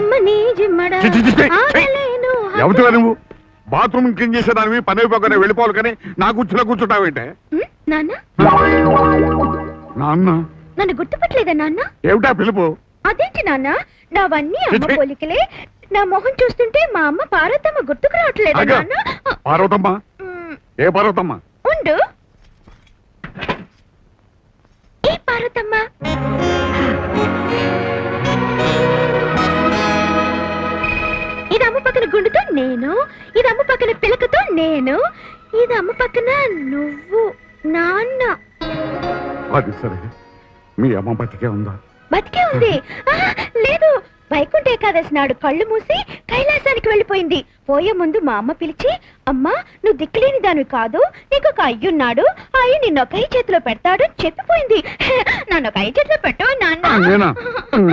కమ్మని జిమ్మడా ఆగలేను. ఎవరివా నువ్వు? Bathroom clean చేసేదానివి పని అయిపోగానే వెళ్ళిపోవాలి కానీ నా కూర్చులో కూర్చుంటావేంటే? నాన్న నాన్న నన్ను గుర్తుపట్టలేదా నాన్న? ఏమిటా పిలుపు? అదేంటి నాన్న, నావన్నీ అమ్మ పోలికలే. నా మొహం చూస్తుంటే మా అమ్మ పార్వతమ్మ గుర్తుకు రావట్లేదా నాన్న? పార్వతమ్మ? ఏ పార్వతమ్మ? ఉండు, ఈ పార్వతమ్మ. ఇది అమ్మ పక్కన గుండుతో నేను, ఇది అమ్మ పక్కన పిలకతో నేను, ఇది అమ్మ పక్కన నువ్వు నాన్న. అది సరే, మీ అమ్మ బతికే ఉందా? బతికే ఉంది. లేదు, వైకుంఠ ఏకాదశి నాడు కళ్ళు మూసి కైలాసానికి వెళ్ళిపోయింది. పోయే ముందు మా అమ్మ పిలిచి, అమ్మా నువ్వు దిక్కులేని దానివి కాదు, నీకు ఒక అయ్యున్నాడు, అయ్యి నిన్ను ఒక అయ్యి చేతిలో పెడతాడు చెప్పిపోయింది. నన్ను ఒక అయ్యి చేతిలో పెట్టవు నాన్న.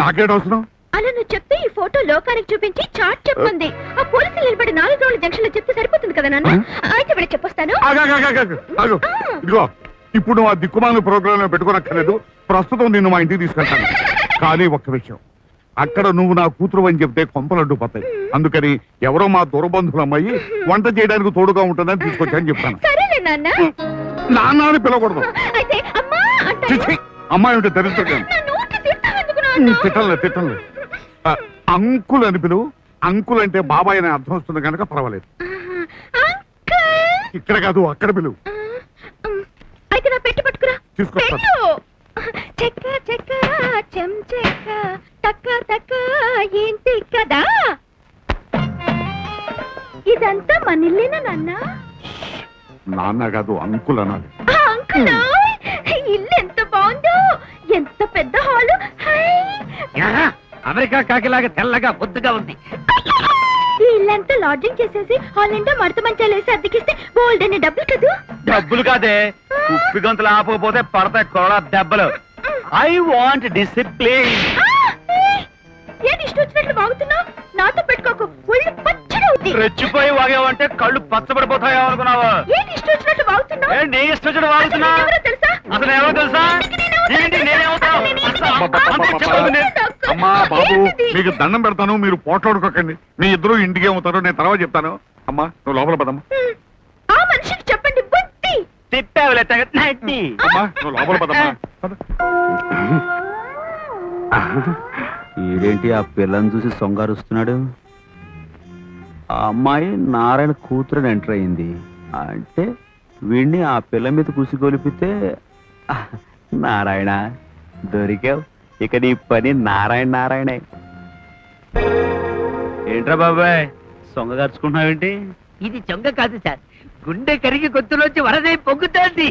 నాకేటవసరం? అలా నువ్వు చెప్తే ఈ ఫోటో లోకానికి చూపించి చాట్ చెప్పింది. ఆ పోలీసులు నిలబడి 4 రోజుల జంక్షన్ లో చెప్తే సరిపోతుంది కదా నాన్న. అయితే వెళ్ళి చెప్పొస్తాను. ఇదిగో, ఇప్పుడు ఆ దిక్కుమాల ప్రోగ్రామ్ లో పెట్టుకోనక్కర్లేదు. ప్రస్తుతం నిన్ను మా ఇంటికి తీసుకెళ్తాను. కానీ ఒక్క విషయం, అక్కడ నువ్వు నా కూతురు అని చెప్తే కొంపలడ్డు పోతాయి. అందుకని ఎవరో మా దూరబంధువుల అమ్మాయి వంట చేయడానికి తోడుగా ఉంటుందని తీసుకొచ్చాను చెప్తాను. సరేలే నాన్న. నాన్న అని పిలవకూడదు. అయితే అమ్మా అంటాను. అమ్మాయి ఉంటే దరిద్రం. తిట్టలే. అంకుల్ అని పిలువు. అంకుల్ అంటే బాబాయ్ అనే అర్థం వస్తుంది కనుక పర్వాలేదు. ఇక్కడ కాదు, అక్కడ పిలువు. అయితే నా పెట్టి పట్టుకురా. తీసుకొస్తాను. చెక్క చెక్క చెంచెక్క తక్క తక్క ఏంటి కదా. ఇదంతా మన ఇల్లేనా నాన్న? నాన్న కాదు, అంకుల్ అనాలి. అంకుల్, ఇల్లు ఎంత బాగుందో, ఎంత పెద్ద హాలు. అమెరికా కాకిలాగా తెల్లగా బొద్దుగా ఉంది. ఈ ఇల్లంతా లాడ్జింగ్ చేసేసి హాల్ నిండా మడత మంచాలు వేసి అద్దెకిస్తే బోల్డ్ అనే డబ్బులు కదూ. డబ్బులు కాదే, ఉప్పి గొంతులు ఆపకపోతే పడతాయి కొరడా దెబ్బలు. I want discipline. ఏంటి ఇష్టం వచ్చినట్లు బాగుతున్నావు? నాతో పెట్టుకోకు, ఒళ్ళు పచ్చడి అవుతుంది. రెచ్చిపోయి వాగేవంటే కళ్ళు పచ్చబడిపోతాయో అనుకున్నావా? ఏంటి ఇష్టం వచ్చినట్లు బాగుతున్నావు? నీ ఇష్టం వచ్చిన వాగుతున్నా? తెలుసా? అసలు ఎవరో తెలుసా? ఏంటి నేనేమవుతావు? అమ్మా బాబు, మీకు దండం పెడతాను, మీరు పోట్లాడుకోకండి. మీ ఇద్దరు ఇంటికి ఏమవుతారో నేను తర్వాత చెప్తాను. అమ్మా నువ్వు లోపల పదమ్మా. ఆ మనిషికి చెప్పండి బుద్ధి. అమ్మా నువ్వు లోపల పదమ్మా. ఈడేంటి ఆ పిల్లని చూసి సొంగారుస్తున్నాడు? ఆ అమ్మాయి నారాయణ కూతురుని ఎంటర్ అయింది అంటే వీడిని ఆ పిల్ల మీద కుసిగొలిపితే నారాయణ దొరికావు. ఇక నీ పని నారాయణే. ఏంట్రా బాబాయ్ సొంగగార్చుకుంటున్నావేంటి? ఇది చొంగ కాదు సార్, గుండె కరిగి గొంతులోంచి వరదై పొంగుతోంది.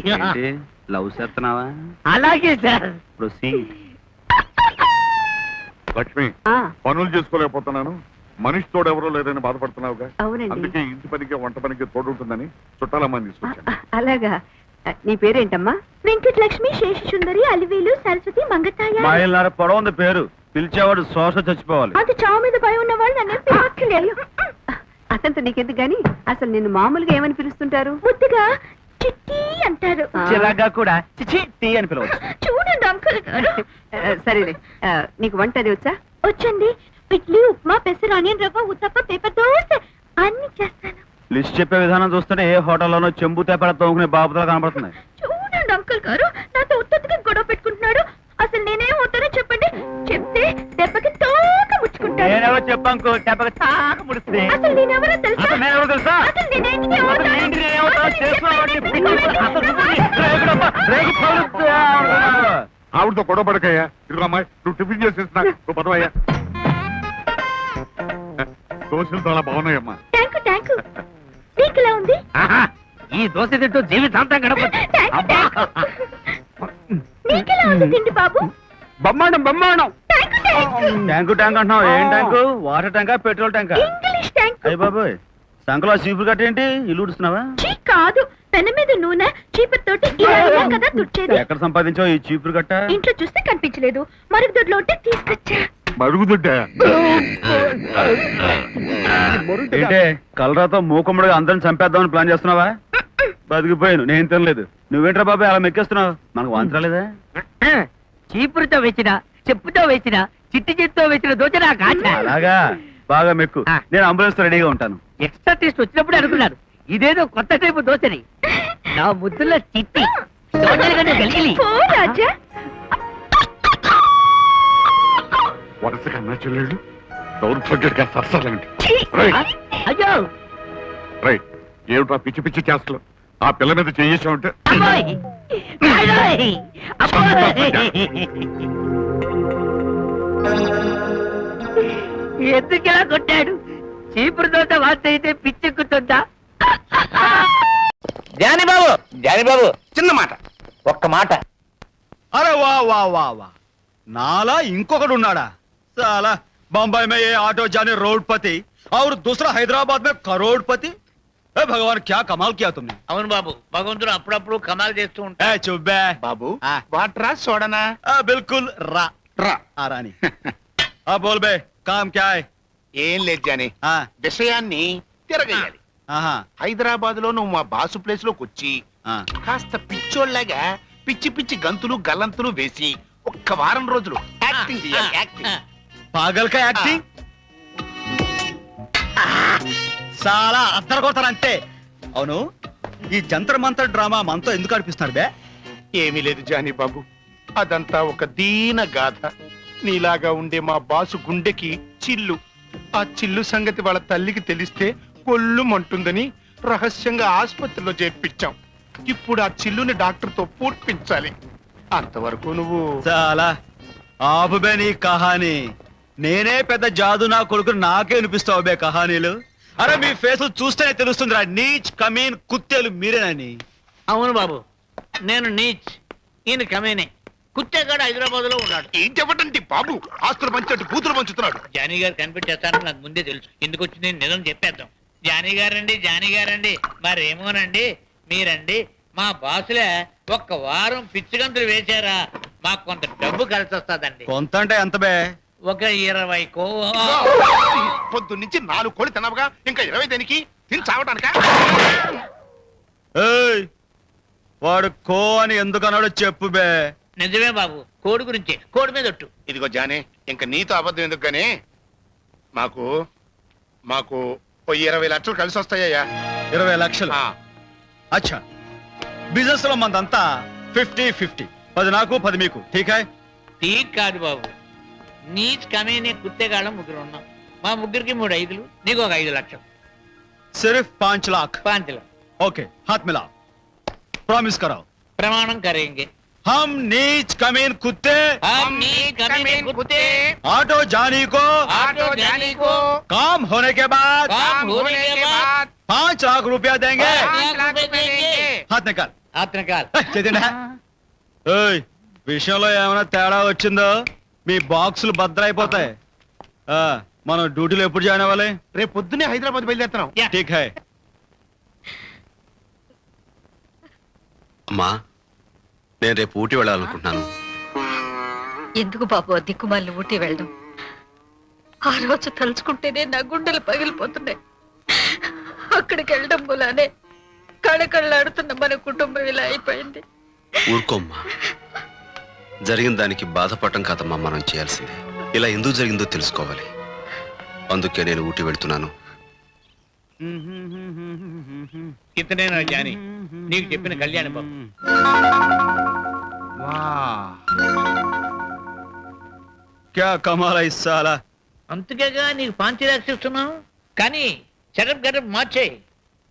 లవ్ చేస్తున్నావా? అలాగే సార్. ప్రొసీడ్. లక్ష్మి, పనులు చేసుకోలేకపోతున్నాను, మనిషి తోడు ఎవరో లేదని బాధపడుతున్నావుగా. అందుకే ఇంటి పనికి వంట పనికి తోడు ఉంటుందని చుట్టాలమ్మని తీసుకొచ్చాను. అలాగా. నీ పేరేంటమ్మా? వెంకటలక్ష్మి, శేషసుందరి, అలివేలు, సరస్వతి, మంగతాయ. మైలున్నర పొడవు ఉంది పేరు, పిలిచేవాడు శ్వాస చచ్చిపోవాలి. అది చావు మీద భయం ఉన్న వాళ్ళు నన్ను పిలవట్లేదు. అతనితో నీకెందుకు గాని, అసలు నిన్ను మామూలుగా ఏమని పిలుస్తుంటారు? ముద్దుగా చిట్టి అంటారు. చిరాగా కూడా చిట్టి అని పిలవచ్చు. చూడండి అంకుల్ గారు. సరేలే, నీకు వంట అది వచ్చా? వచ్చండి. ఇడ్లీ, ఉప్మా, పెసరు, ఆనియన్ రవ్వ, ఉత్తప్ప, పేపర్ దోశ అన్ని చేస్తాను. లిస్ట్ చెప్పే విధానం చూస్తుంటే ఏ హోటల్లోనో చెంబు తేపడ తోముకునే బాబుతో కనబడుతున్నాయి. చూడండి అంకుల్ గారు, నాతో ఉత్తగా గొడవ పెట్టుకుంటున్నాడు. అసలు నేనేమవుతానో చెప్పండి. చెప్తే దెబ్బకి తోక ముచ్చుకుంటాను. నేనెవరో చెప్పంకు, దెబ్బకి తాక ముడిస్తే. అసలు నేనెవరో తెలుసా? అసలు నేనెవరో తెలుసా? అసలు నేనేంటికి అవుతాను? ఆవిడతో గొడవ పడకయ్యా. ఇదిగో అమ్మాయి, నువ్వు టిఫిన్ చేసేస్తున్నా, నువ్వు పదవయ్యా. దోశలు చాలా బాగున్నాయమ్మా. థ్యాంక్ నీకులా ఉంది. ఈ దోశ తింటూ జీవితాంతం గడపచ్చు. నీకెలా ఉంది తిండి బాబు? బొమ్మాడం ట్యాంకు అంటున్నావు. ఏం ట్యాంకు? వాటర్ ట్యాంకా, పెట్రోల్ ట్యాంకా? English tank. అయ్య బాబోయ్, సంకలో చీపురు కట్టేంటి? ఇల్లు ఉడుస్తున్నావా? కాదు, పెన మీద నూనె చీపురు తోటి ఇలా కదా తుడిచేది. ఎక్కడ సంపాదించావు ఈ చీపురు కట్ట? ఇంట్లో చూస్తే కనిపించలేదు, మరుగుదొడ్లో ఉంటే తీసుకొచ్చా. మరుగుదొడ్డా? ఏంటే కలరాతో మూకుమ్మడిగా అందరిని చంపేద్దామని ప్లాన్ చేస్తున్నావా? బతికిపోయాను, నేను తినలేదు. నువ్వేంట్రా బాబాయ్ అలా మెక్కేస్తున్నావు? మనకు వాంతరాలేదా? చీపురుతో వేసిన, చెప్పుతో వేసిన, చిట్టి చిట్తో వచ్చిన దోచ నాకు ఆశ అలాగా బాగా మెక్కు ఆ. నేను అంబులెన్స్ తో రెడీగా ఉంటాను. ఎక్స్ట్రా టేస్ట్ వచ్చినప్పుడు అనుకున్నాను ఇదేదో కొత్త టైపు దోచని. నా ముద్దులో చిట్టి దోచలు కంటే గలిగిలి. పో రాజా. వరుసగా అన్న చెల్లెళ్ళు దౌర్భాగ్యంగా సరసాలండి. ఛీ! అయ్యో రైట్ ఏమిటా పిచ్చి పిచ్చి చేస్తలు ఆ పిల్ల మీద చేసామంటే అమ్మోయ్ అయ్యోయ్! అమ్మోయ్! ఎందుకెలా కొట్టాడు? చీపురు దోట వార్త అయితే పిచ్చెక్కుతుందా? జాని బాబు చిన్న మాట ఒక్క మాట. అరే వా వా వా వా नाला इंकोकड़ उन्नाडा साला बम्बई में ये ऑटो जाने रोडपति और दूसरा हैदराबाद में करोड़पति। ए भगवान क्या कमाल किया तुमने। అవును బాబు భగవంతుడు అప్పుడప్పుడు కమాల్ చేస్తూ ఉంటాడు. ए चुप बे బాబు ఆ. వాటరా సోడనా बिल्कुल रा రా आ रानी अब बोल बे काम क्या है। ఏం లేదు జాని हाँ విషయాన్ని తిరగేయాలి. हाँ హైదరాబాద్ లో నువ్వు మా బాసు ప్లేస్ లోకి వచ్చి हाँ కాస్త పిచ్చోళ్ళగా పిచ్చి పిచ్చి గంతులు గల్లంతులు వేసి ఒక్క వారం రోజులు యాక్టింగ్ చేయాలి. యాక్టింగ్ पागल का एक्टिंग साला అద్దరు కొడతారంటే అవును ఈ జంతర్ మంతర్ డ్రామా మనతో ఎందుకు అనిపిస్తున్నారు బే। ఏమీ లేదు జానీ బాబు అదంతా ఒక దీన గాథ. నీలాగా ఉండే మా బాసు గుండెకి చిల్లు. ఆ చిల్లు సంగతి వాళ్ళ తల్లికి తెలిస్తే కొల్లుమంటుందని రహస్యంగా ఆసుపత్రిలో చేర్పించాం. ఇప్పుడు ఆ చిల్లుని డాక్టర్తో పూడ్పించాలి. అంతవరకు నువ్వు చాలా ఆపు బే నీ కహానీ. నేనే పెద్ద జాదు నా కొడుకు నాకే వినిపిస్తావు బే కహానీలు. అరే మీ ఫేస్ చూస్తేనే తెలుస్తుందిరా నీచ్ కమీన్ కుత్తేలు మీరేనని. అవును బాబు నేను నీచ్ ఈయన కమేనే కుత్తేగాడు హైదరాబాద్ లో ఉన్నాడు. ఏం చెప్పటండి బాబు ఆస్తులు పంచినట్టు కూతురు పంచుతున్నాడు. జానీ గారు కనిపెట్టేస్తారని నాకు ముందే తెలుసు. ఎందుకు వచ్చింది నిజం చెప్పేద్దాం. జానీ గారండి మరేమోనండి మీరండి మా బాసులే ఒక్క వారం పిచ్చిగంతులు వేశారా మాకు కొంత డబ్బు కలిసి వస్తుందండి. కొంత అంటే ఎంత బే। ఒక 20 కో పొద్దు నుంచి 4 కోడి తినవగా ఇంకా 20 దేనికి తిని చావటానికా? ఏయ్ వాడు కో అని ఎందుకు అన్నాడో చెప్పు బే। నిజమే బాబు కోడి గురించి కోడి మీద ఒట్టు. ఇదిగో జానే ఇంకా నీతో అబద్ధం ఎందుకు గానీ మాకు మాకు ఓ 20 లక్షలు కలిసి వస్తాయ్యా. 20 లక్షలు అచ్చా బిజినెస్ లో మందంతా 50-50 10 నాకు 10 మీకు ఠీక్ హై। ఠీక్ కాదు బాబు నీచ్ కమేనే కుత్తేగాళ్ళం ముగ్గురు ఉన్నాం. మా ముగ్గురికి 3 ఐదులు నీకు ఒక 5 లక్షలు. सिर्फ 5 लाख 5 लाख ओके हाथ मिलाओ प्रॉमिस कराओ। प्रमाणम करेंगे हम नीच कमीन कुत्ते हम नीच कमीने कुत्ते ऑटो जानी को काम होने के बाद काम होने के बाद 5 लाख रुपया देंगे। 5 लाख रुपए देंगे. हाथ निकाल हाथ निकाल. చేతిండా ఏయ్ విషయంలో ఏమైనా తేడా వచ్చిందో మీ బాక్సులు భద్రైపోతాయి. మనం డ్యూటీలో ఎప్పుడు జాయిన్ అవ్వాలి। రేపు పొద్దునే హైదరాబాద్ బయలుదేరుతున్నాం. యా. ఠీక్ హై। అమ్మా నేను రేపు ఊటీ వెళ్ళాలనుకుంటున్నాను. ఎందుకు బాబు దిక్కుమాలిన ఊటీ వెళ్ళడం? ఆ రోజు తలుచుకుంటేనే నా గుండెలు పగిలిపోతున్నాయి. అక్కడికి వెళ్ళడం మూలానే కళకళ్ళాడుతున్న మన కుటుంబం ఇలా అయిపోయింది. ఊరుకోమ్మా జరిగిన దానికి బాధపడటం కాదమ్మా మనం చేయాల్సిందే. ఇలా ఎందుకు జరిగిందో తెలుసుకోవాలి. అందుకే నేను ఊటీ వెళ్తున్నాను. ఇతనే నా జాని నీకు చెప్పిన కళ్యాణ బాబు. क्या कमाल है इस साला। అంతకేగా నీకు 5 లక్షలు ఇస్తున్నాను. కానీ చెరప్ గరప్ మార్చే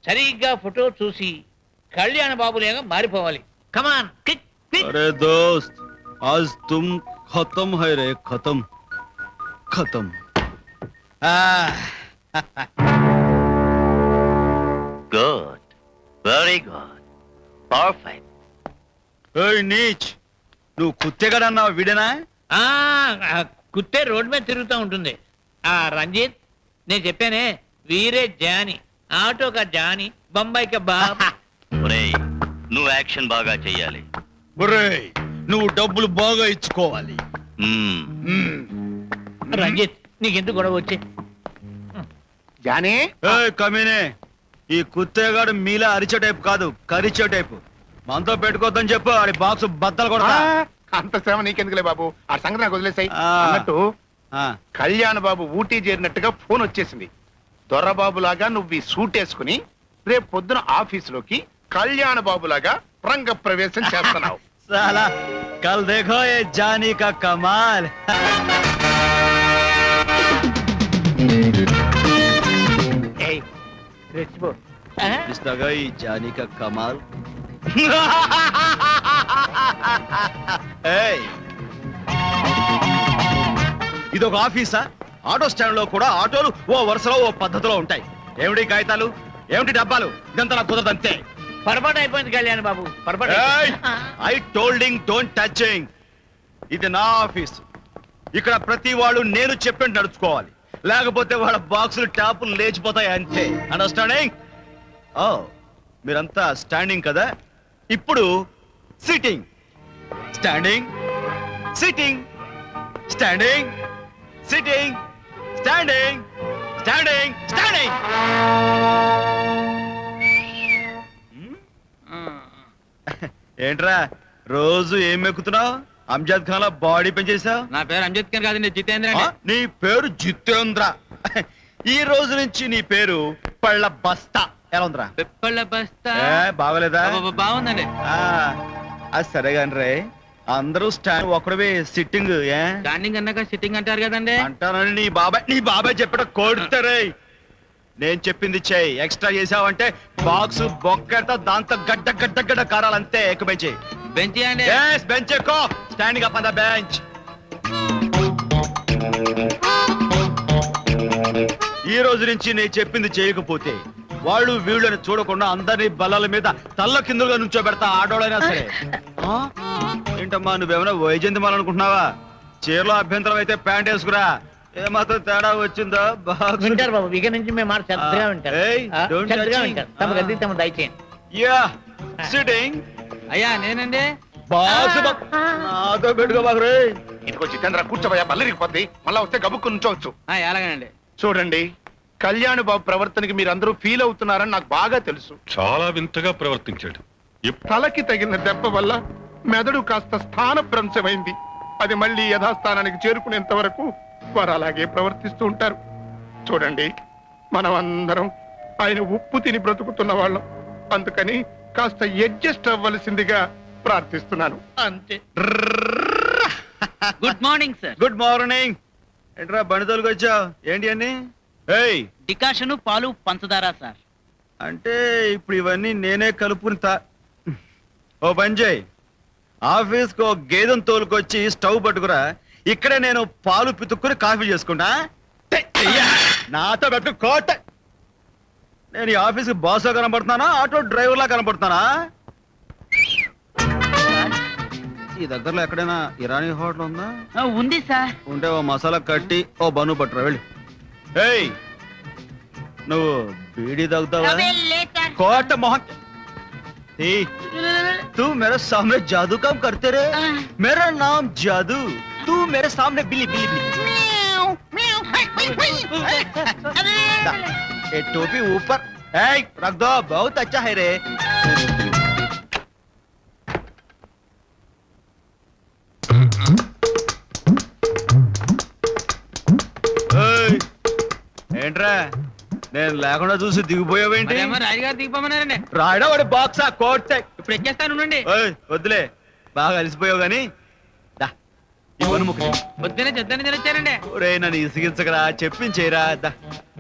సరిగ్గా ఫోటో చూసి కళ్యాణ బాబులేగా మారిపోవాలి. కమాన్ క్లిక్ క్లిక్. अरे दोस्त आज तुम खत्म है रे खत्म खत्म। Good very good perfect. ఏయ్ నీచ్ నువ్వు కుత్తేగాడన్నా వీడేనా? కుత్తే రోడ్ మీద తిరుగుతూ ఉంటుంది. రంజిత్ నేను చెప్పానే వీరే జాని ఆటోకా జాని బొంబాయికి బాబా. నువ్వు యాక్షన్ బాగా చెయ్యాలి. బుర్రే నువ్వు డబ్బులు బాగా ఇచ్చుకోవాలి. రంజిత్ నీకెందుకు గొడవ వచ్చి జానే ఏయ్ కమీనే ఈ కుత్తేగాడు మీలా అరిచే టైపు కాదు కరిచే టైపు. మనతో పెట్టుకోవద్దని చెప్పు ఆడి బాక్స్ బద్దలు కొడతా. అంత శ్రమ నీకెందుకులే బాబు ఆ సంగతి నాకు వదిలేసాయి. ఆ. అన్నట్టు ఆ, కళ్యాణ్ బాబు ఊటీ చేరినట్టుగా ఫోన్ వచ్చేసింది. దొరబాబు లాగా నువ్వు ఈ సూట్ వేసుకుని రేపు పొద్దున ఆఫీసులోకి కళ్యాణ్ బాబు లాగా రంగ ప్రవేశం చేస్తున్నావు. साला कल देखो ये जानी का कमाल. ఏయ్, రెచ్చిపో. ఆ? इस लगा ये जानी का कमाल. ఏయ్, ఇదొక ఆఫీసా? ఆటో స్టాండ్ లో కూడా ఆటోలు ఓ వరుసలో ఓ పద్ధతిలో ఉంటాయి. ఏమిటి కాగితాలు, ఏమిటి డబ్బాలు? ఇదంతా నాకు కుదరదు అంతే. పొరపాటు అయిపోయింది కళ్యాణ్ బాబు, పొరపాటు ఏయ్, అయిపోయింది. I tolding don't touching. ఇది నా ఆఫీస్. ఇక్కడ ప్రతి వాళ్ళు నేను చెప్పినట్టు నడుచుకోవాలి, లేకపోతే వాళ్ళ బాక్సులు టాపులు లేచిపోతాయి అంతే. అండర్స్టాండింగ్? ఓ, మీరంతా స్టాండింగ్ కదా, ఇప్పుడు sitting. Standing, sitting, standing, sitting, standing, standing, standing. ఏంట్రా రోజు ఏం మెక్కుతున్నావు? అంజద్ ఖాన్ బాడీ పెంచేసావు. నా పేరు అంబేద్కర్ కాదండి, జితేంద్ర ఆ, నీ పేరు జితేంద్ర. ఈ రోజు నుంచి నీ పేరు పళ్ళ బస్తా. ఎలా ఉందిరా? పిప్పళ్ళ బస్తా. ఏ, బాగలేదా? బాగుందండి. ఆ, అది సరే గాని రే, అందరూ స్టాండ్ ఒకడవే సిట్టింగ్ ఏ స్టాండింగ్ అన్నాక సిట్టింగ్ అంటారు కదండి. అంటానని నీ బాబాయ్ చెప్పట కొడుతారే. నేను చెప్పింది చెయ్యి. ఎక్స్ట్రా చేసావంటే బాక్స్ బొక్కెడతా, దాంతో గడ్డ గడ్డ గడ్డ కారాలంతే. ఎక్కువ బెంచ్ బెంచ్ అండి. బెంచ్ ఎక్కువ. Standing up on the bench. ఈ రోజు నుంచి నేను చెప్పింది చేయకపోతే వాళ్ళు వీళ్ళని చూడకుండా అందరినీ బల్లల మీద తల్ల కిందులుగా నుంచోబెడతా, ఆడోళ్ళైనా సరే. ఆ? ఏంటమ్మా నువ్వేమైనా వైజయంతిమాల అనుకుంటున్నావా? చీరలో అభ్యంతరం అయితే ప్యాంట్ వేసుకురా. ఏమాత్రం తేడా వచ్చిందో బాక్స్. వింటారు బాబు, ఇక నుంచి మేము మాట శ్రద్ధగా వింటారు. ఏయ్, ఆ, don't శ్రద్ధగా touch. వింటారు. తమ గది తమ దయచేయండి. Yeah sitting. అయ్యా నేనండి. బాక్స్ నాతో పెట్టుకో బాగు రే. ఇదిగో జితేంద్ర, కూర్చోబోయా, బల్లరిగిపోద్ది. మళ్ళా వస్తే గబుక్కు నుంచోవచ్చు. అలాగేనండి. చూడండి, కళ్యాణ్ బాబు ప్రవర్తనకి మీరందరూ ఫీల్ అవుతున్నారని నాకు బాగా తెలుసు. చాలా వింతగా ప్రవర్తించాడు. తలకి తగిన దెబ్బ వల్ల మెదడు కాస్త స్థానభ్రంశమైంది. అది మళ్ళీ యథాస్థానానికి చేరుకునేంత వరకు వారు అలాగే ప్రవర్తిస్తూ ఉంటారు. చూడండి, మనం అందరం ఆయన ఉప్పు తిని బ్రతుకుతున్న వాళ్ళం. అందుకని కాస్త అడ్జస్ట్ అవ్వవలసిందిగా ప్రార్థిస్తున్నాను. అంతే. Good morning sir. Good morning. ఏంట్రా బండి తోలుకు వచ్చావు? ఏంటి అన్ని? ఏయ్, డికాషన్ పాలు పంచదార సార్. అంటే ఇప్పుడు ఇవన్నీ నేనే కలుపుకుని ఓ పని చేయి, ఆఫీస్కి ఒక గేదెను తోలుకొచ్చి స్టవ్ పట్టుకురా. ఇక్కడే నేను పాలు పితుక్కుని కాఫీ చేసుకుంటా. నాతో పెట్టు కోట. నేను ఈ ఆఫీస్కి బాస్గా కనబడుతున్నానా, ఆటో డ్రైవర్లా కనబడుతున్నానా? ఈ దగ్గరలో ఎక్కడైనా ఇరానీ హోటల్ ఉందా? ఉంది సార్. ఉంటే ఓ మసాలా కట్టి ఓ బను పట్టురా వెళ్ళి. ఏయ్, నువ్వు బీడీ తాగుతావా? కోట మొహం. तू मेरे सामने जादू काम करते रहे. मेरा नाम जादू, तू मेरे सामने बिल्ली बिल्ली बिल्ली. ये टोपी ऊपर रख दो, बहुत अच्छा है रे. ఏంట్రా నేను లేకుండా చూసి దిగిపోయావేంటి? రాజుగారు దిగిపోమన్నారండి. రాయడా వాడి బాక్సా కోట్. ఇప్పుడు ఎక్కేస్తాను ఉండండి. వద్దులే, బాగా అలసిపోయావు గాని పొద్దునే చెద్దని తినొచ్చారండి. ఒరే నన్ను ఇసిగించకరా, చెప్పించేరా.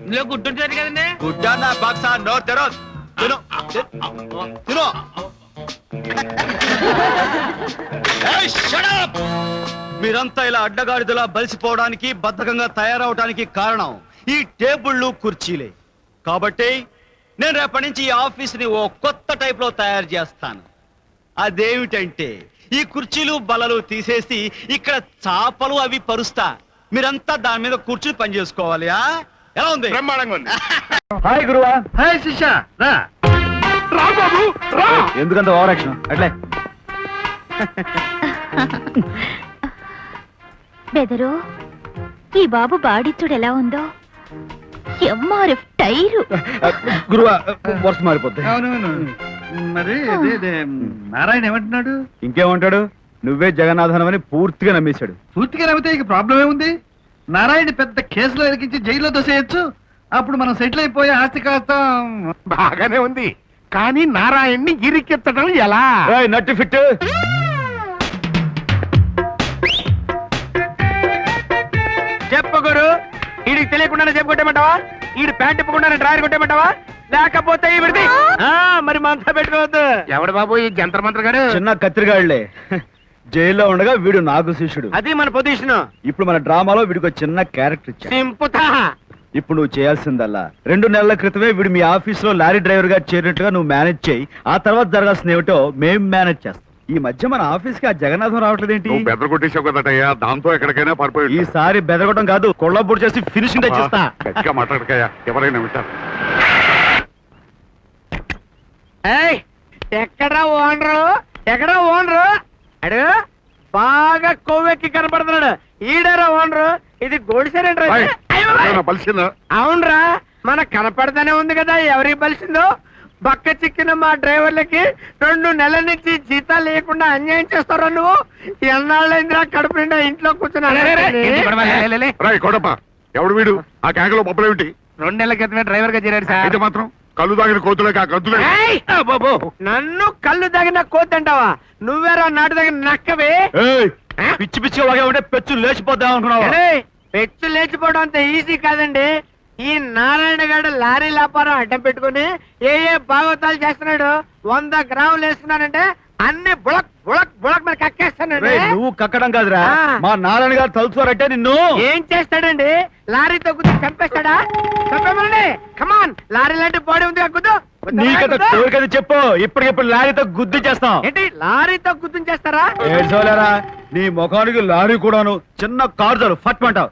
ఇందులో గుడ్డు ఉంటుంది కదండి. గుడ్డా నా బాక్సా? No thorough. తిను తిను. ఏయ్, shut up! మీరంతా ఇలా అడ్డగాడిదలా బలిసిపోవడానికి, బద్ధకంగా తయారవడానికి కారణం ఈ టేబుళ్ళు కుర్చీలే. కాబట్టి నేను రేపటి నుంచి ఈ ఆఫీస్ ని ఓ కొత్త టైప్ లో తయారు చేస్తాను. అదేమిటంటే ఈ కుర్చీలు బల్లలు తీసేసి ఇక్కడ చాపలు అవి పరుస్తా. మీరంతా దాని మీద కూర్చుని పని చేసుకోవాలి. ఎలా ఉంది? బ్రహ్మాండంగా ఉంది. హాయ్ గురువా. హాయ్ శిష్య, రా. రా బాబు, రా. ఎందుకంత ఓవర్ యాక్షన్? అట్లే బెదరు, ఈ బాబు బాడిచ్చుడు ఎలా ఉందో. MRF tyre. గురువా, వర్ష మారిపోద్ది. అవునవును. మరి నారాయణ ఏమంటున్నాడు? ఇంకేమంటాడు? నువ్వే జగన్నాథనం అని పూర్తిగా నమ్మేశాడు. పూర్తిగా నమ్మితే ఇక ప్రాబ్లం ఏముంది? నారాయణ పెద్ద కేసులో ఇరికించి జైల్లో దోసేయచ్చు. అప్పుడు మనం సెటిల్ అయిపోయి ఆస్తి కాస్త బాగానే ఉంది, కానీ నారాయణ్ణి ఇరికెత్తడం ఎలా? నట్టు ఫిట్. చెప్పు గురు, వీడికి తెలియకుండానే చెప్పు కొట్టేమంటావా? వీడి ప్యాంట్ ఇప్పకుండానే డ్రాయర్ కొట్టేమంటావా? లేకపోతే వీడిది మరి మంతా పెట్టుకోవద్దు. ఎవడు బాబు ఈ జంతర్ మంత్ర గారు? చిన్న కత్తిరిగాళ్లే. జైల్లో ఉండగా వీడు నాకు శిష్యుడు. అది మన పొజిషన్. ఇప్పుడు మన డ్రామాలో వీడికి ఒక చిన్న క్యారెక్టర్ ఇచ్చా. సింపుతా. ఇప్పుడు నువ్వు చేయాల్సిందల్లా 2 నెలల క్రితమే వీడు మీ ఆఫీస్ లో లారీ డ్రైవర్ గా చేరినట్టుగా నువ్వు మేనేజ్ చేయి. ఆ తర్వాత జరగాల్సిన ఏమిటో మేం మేనేజ్ చేస్తాం. ఈ మధ్య మన ఆఫీస్ కి ఆ జగన్నాథం రావట్లేదేంటి? నువ్వు బెదర కొట్టేసావు కదటయ్యా, దాంతో ఎక్కడికైనా పడిపోయి. ఈసారి బెదరగొట్టం కాదు, కొళ్ళబొడి చేసి ఫినిషింగ్ తెచ్చిస్తా. గట్టిగా మాట్లాడకయ్యా, ఎవరైనా వింటారు. ఎక్కడా ఓనరు? ఎక్కడా ఓనరు? అడు బాగా కొవ్వెక్కి కనపడుతున్నాడు. ఈడరా ఓనరు. ఇది గోడిసారేంట్రా? పలిసిందా? అవునరా, మనకు కనపడతానే ఉంది కదా ఎవరికి బలిసిందో. బక్క చిక్కిన మా డ్రైవర్లకి 2 నెలల నుంచి జీతాలు లేకుండా అన్యాయం చేస్తారా నువ్వు? ఎన్నాళ్ళైందిరా కడుపు నిండా ఇంట్లో కూర్చున్నా. రాయ్ కొడప, ఎవడు వీడు? ఆ కేకలో పప్పులేమిటి? 2 నెలల క్రితమే డ్రైవర్ గా చేరాడు సార్. అయితే మాత్రం కళ్ళు తాగిన కోతులే ఆ గంతులే. నన్ను కళ్ళు తగిన కోతంటావా? నువ్వేరా నాటు తగిన నక్కవే. పిచ్చి పిచ్చిగా వాగే ఉంటే పెచ్చు లేచిపోద్దాం అనుకున్నావా? పెచ్చు లేచిపోవడం అంత ఈజీ కాదండి. ఈ నారాయణ గారు లారీ వ్యాపారం అడ్డం పెట్టుకుని ఏ భాగవతాలు చేస్తున్నాడు. 100 గ్రాములు వేసుకున్నానంటే అన్ని బుళక్ బుళక్ బుళక్ మరి కక్కేస్తానండి. నువ్వు కక్కడం కాదురా, ఆ. మా నారాయణ గారు తలుచుకోరంటే నిన్ను. ఏం చేస్తాడండి? లారీతో గుద్ది చంపేస్తాడా? చంపేమనండి. కమాన్, లారీ లాంటి బాడీ ఉంది గుద్దు. నీకత కోరికది చెప్పు, ఇప్పటికిప్పుడు లారీతో గుద్దు చేస్తాం. ఏంటి లారీతో గుద్దు చేస్తారా? ఏడ్చోలేరా, నీ ముఖానికి లారీ కూడాను. చిన్న కారు చాలు ఫట్ అంటావు.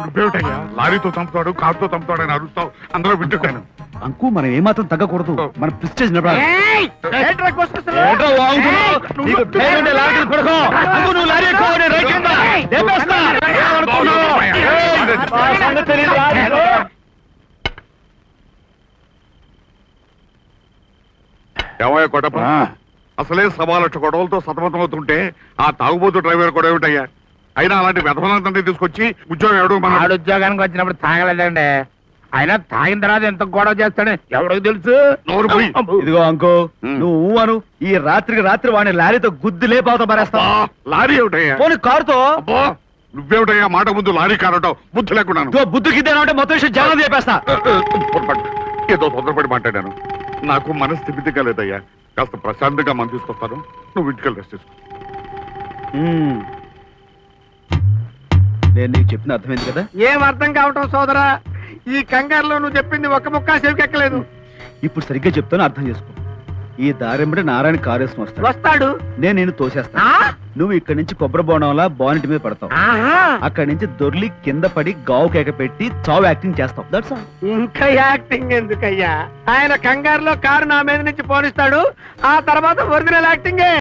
నువ్వేమిటయ్యా, లారీతో చంపుతాడు, కారుతో చంపుతాడు అని అరుస్తావు. అందరూ వింటున్నాను. అంకు మనం ఏమాత్రం తగ్గకూడదు. మన ప్రెస్టేజ్ ఏయ్! ఏంట్రా కోసుకొస్తున్నావు? నీకు ధైర్యం ఉంటే లారీ పడుకో. అంకు నువ్వు లారీ ఎక్కువ, నేను రైట్ కింద. లేపేస్తా. ఏమనుకున్నావు? ఏయ్! ఆ సంగతి తెలీదు రా నీకు. ఏమయ్య కొడప, అసలే 1.25 గొడవలతో సతమతమవుతుంటే ఆ తాగుబోతు డ్రైవర్ కూడా ఏమిటయ్యా? అయినా అలాంటి వ్యధమలందరినీ తీసుకొచ్చి ఉద్యోగం ఎవడు మన ఆడు ఉద్యోగానికి వచ్చినప్పుడు తాగలేదండి. అయినా తాగిన తర్వాత ఎంత గొడవ చేస్తాడు ఎవరికి తెలుసు? నోరు పోయి. ఇదిగో అంకు, నువ్వు అను, ఈ రాత్రికి రాత్రి వాడిని లారీతో గుద్దు లేపావుతా మరేస్తా. లారీ ఏమిటయ్యా? పోనీ కారుతో. అబ్బో, నువ్వేమిటయ్యా మాట ముందు లారీ కారటావు? బుద్ధి లేకున్నాను. ఇదిగో బుద్ధు గిద్దానంటే మొత్తం విషయం జనం చెప్పేస్తా. ఏదో తొందరపడి మాట్లాడాను. నాకు మనస్థితిగా లేదయ్యా. కాస్త ప్రశాంతంగా మనం తీసుకొస్తాను. నువ్వు ఇంటికి రెస్ట్ తీసుకో. నేను నీకు చెప్పిన అర్థమైంది కదా? ఏం అర్థం కావటం సోదరా? ఈ కంగారులో నువ్వు చెప్పింది ఒక్క ముక్క చెవికెక్కలేదు. ఇప్పుడు సరిగ్గా చెప్తాను, అర్థం చేసుకో. ఈ దారెంబడి నారాయణ కారు వేసుకుని వస్తాడు. వస్తాడు, నేను నిన్ను తోసేస్తా. నువ్వు ఇక్కడి నుంచి కొబ్బరి బోనంలా బానెట్ మీద పడతావు. అక్కడి నుంచి దొర్లి కింద పడి గావు కేక పెట్టి చావు యాక్టింగ్ చేస్తావు. That's all. ఇంకా యాక్టింగ్ ఎందుకయ్యా? ఆయన కంగారులో కారు నా మీద నుంచి పోనిస్తాడు. ఆ తర్వాత ఒరిజినల్ యాక్టింగే.